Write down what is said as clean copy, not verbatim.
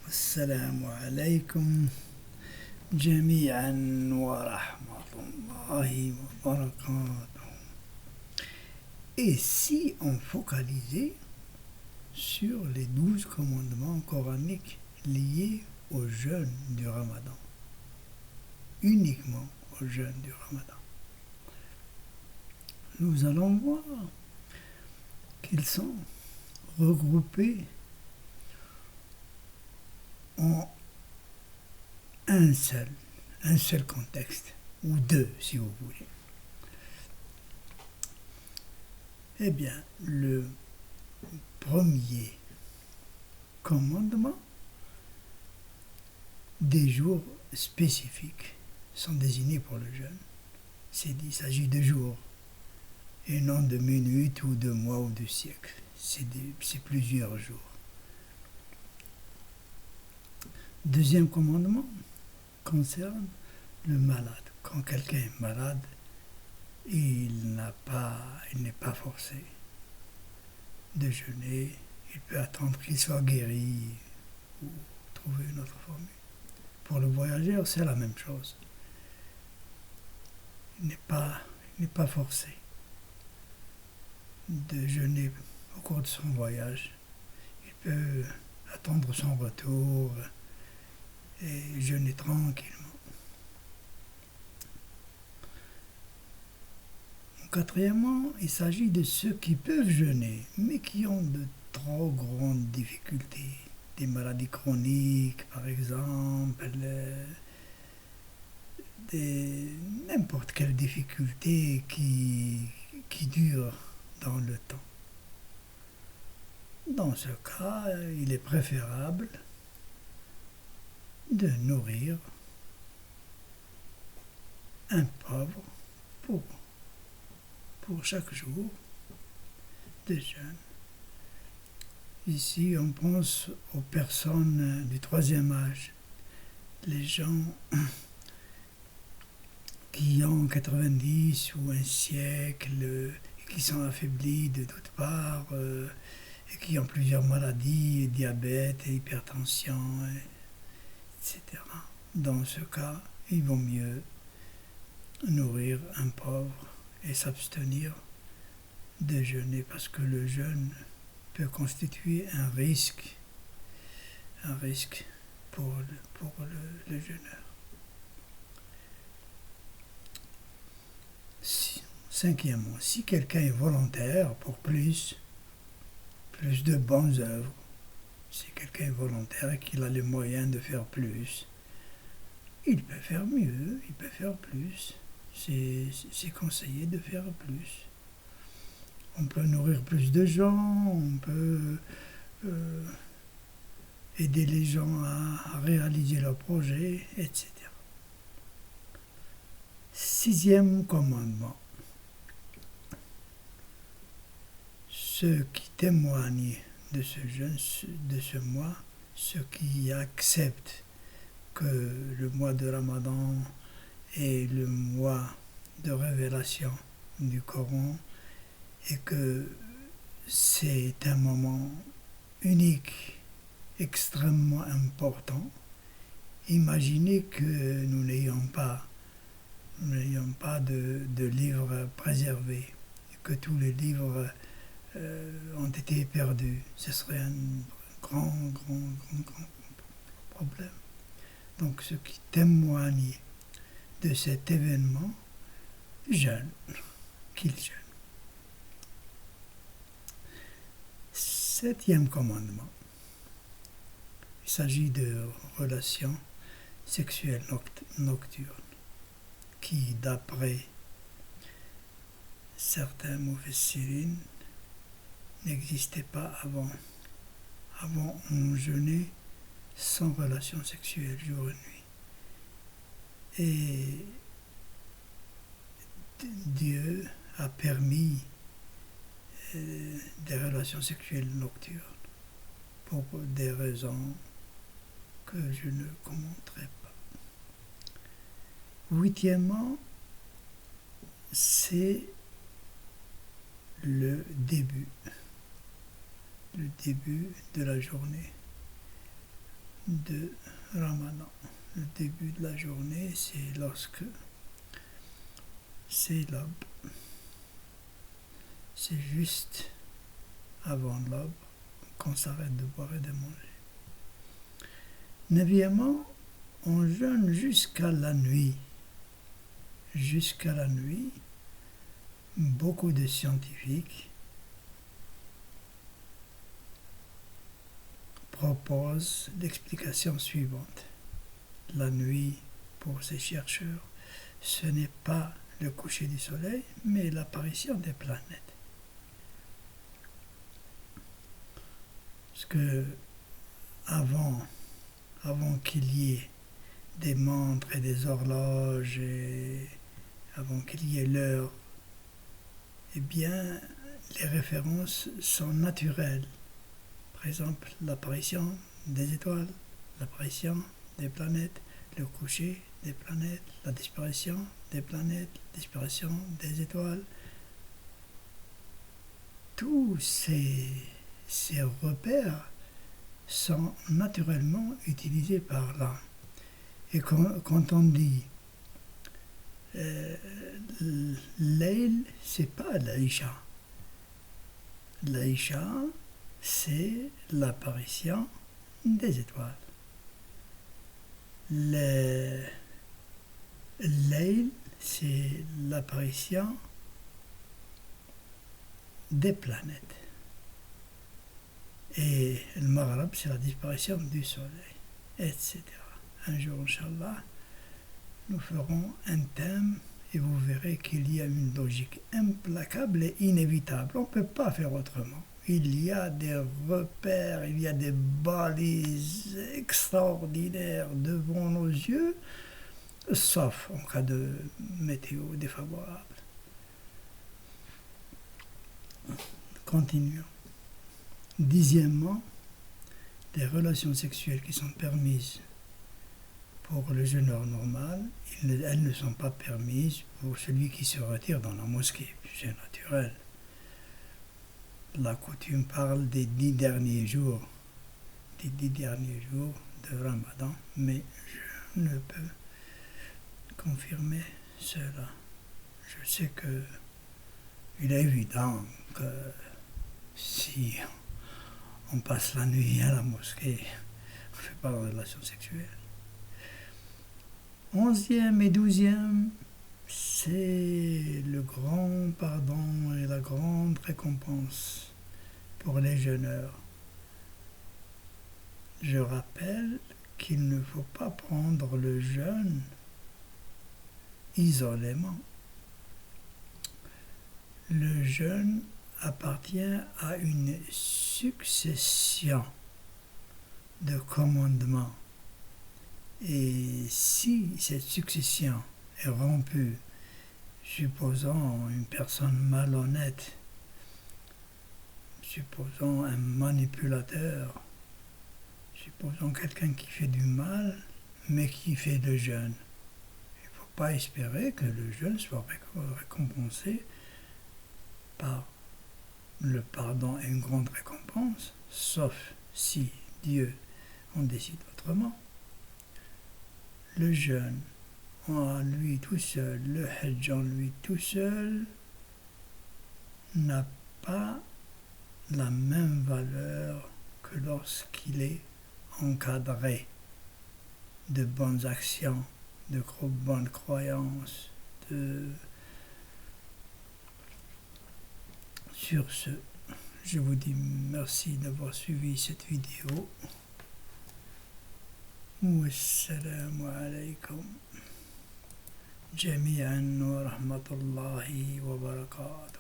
السلام عليكم جميعا ورحمة الله وبركاته. Et si on focalisait sur les 12 commandements coraniques liés au jeûne du Ramadan, uniquement au jeûne du Ramadan, nous allons voir qu'ils sont regroupés en un seul contexte, ou deux si vous voulez. Eh bien, le premier commandement, des jours spécifiques sont désignés pour le jeûne. Il s'agit de jours, et non de minutes ou de mois ou de siècles. C'est plusieurs jours. Deuxième commandement concerne le malade. Quand quelqu'un est malade, il n'est pas forcé de jeûner. Il peut attendre qu'il soit guéri ou trouver une autre formule. Pour le voyageur, c'est la même chose. Il n'est pas forcé de jeûner au cours de son voyage. Il peut attendre son retour et jeûner tranquillement. Quatrièmement, il s'agit de ceux qui peuvent jeûner, mais qui ont de trop grandes difficultés. Des maladies chroniques, par exemple, n'importe quelle difficulté qui dure dans le temps. Dans ce cas, il est préférable de nourrir un pauvre pour chaque jour de jeûne. Ici, on pense aux personnes du troisième âge, les gens qui ont 90 ou un siècle, et qui sont affaiblis de toutes parts, et qui ont plusieurs maladies, diabète, hypertension, etc. Dans ce cas, il vaut mieux nourrir un pauvre et s'abstenir de jeûner, parce que le jeûne peut constituer un risque pour le jeûneur. Cinquièmement, si quelqu'un est volontaire pour plus de bonnes œuvres, si quelqu'un est volontaire et qu'il a les moyens de faire plus, il peut faire mieux, il peut faire plus. C'est conseillé de faire plus. On peut nourrir plus de gens, on peut aider les gens à réaliser leurs projets, etc. Sixième commandement. Ceux qui témoignent de ce jeûne, de ce mois, ceux qui acceptent que le mois de Ramadan est le mois de révélation du Coran et que c'est un moment unique, extrêmement important. Imaginez que nous n'ayons pas de livres préservés, et que tous les livres ont été perdus. Ce serait un grand problème. Donc ceux qui témoignent de cet événement jeûnent, qu'ils jeûnent. Septième commandement. Il s'agit de relations sexuelles nocturnes qui, d'après certains mufassirines, n'existaient pas avant. Avant, on jeûnait sans relation sexuelle jour et nuit. Et Dieu a permis des relations sexuelles nocturnes pour des raisons que je ne commenterai pas. Huitièmement, c'est le début de la journée de Ramadan. Le début de la journée, c'est lorsque c'est l'aube. C'est juste avant l'aube qu'on s'arrête de boire et de manger. Neuvièmement, on jeûne jusqu'à la nuit. Jusqu'à la nuit, beaucoup de scientifiques proposent l'explication suivante. La nuit, pour ces chercheurs, ce n'est pas le coucher du soleil, mais l'apparition des planètes. Parce que avant qu'il y ait des montres et des horloges, et avant qu'il y ait l'heure, eh bien, les références sont naturelles. Par exemple, l'apparition des étoiles, l'apparition des planètes, le coucher des planètes, la disparition des planètes, la disparition des étoiles. Tous ces repères sont naturellement utilisés par l'âme. Et quand on dit Layl, c'est pas l'Aïcha. L'Aïcha, c'est l'apparition des étoiles. Le Layl, c'est l'apparition des planètes. Et le Maghreb, c'est la disparition du soleil, etc. Un jour, Inch'Allah, nous ferons un thème et vous verrez qu'il y a une logique implacable et inévitable. On ne peut pas faire autrement. Il y a des repères, il y a des balises extraordinaires devant nos yeux, sauf en cas de météo défavorable. Continuons. Dixièmement, les relations sexuelles qui sont permises pour le jeûneur normal, elles ne sont pas permises pour celui qui se retire dans la mosquée. C'est naturel. La coutume parle des 10 derniers jours, de Ramadan, mais je ne peux confirmer cela. Je sais que il est évident que si on passe la nuit à la mosquée, on ne fait pas de relations sexuelles. 11e et 12e, c'est le grand pardon et la grande récompense pour les jeûneurs. Je rappelle qu'il ne faut pas prendre le jeûne isolément. Le jeûne appartient à une succession de commandements. Et si cette succession est rompue, supposons une personne malhonnête, supposons un manipulateur, supposons quelqu'un qui fait du mal, mais qui fait le jeûne, il ne faut pas espérer que le jeûne soit récompensé par le pardon et une grande récompense, sauf si Dieu en décide autrement. Le jeûne en lui tout seul, le hajj en lui tout seul, n'a pas la même valeur que lorsqu'il est encadré de bonnes actions, de bonnes croyances. Sur ce, je vous dis merci d'avoir suivi cette vidéo. والسلام عليكم جميعا ورحمة الله وبركاته.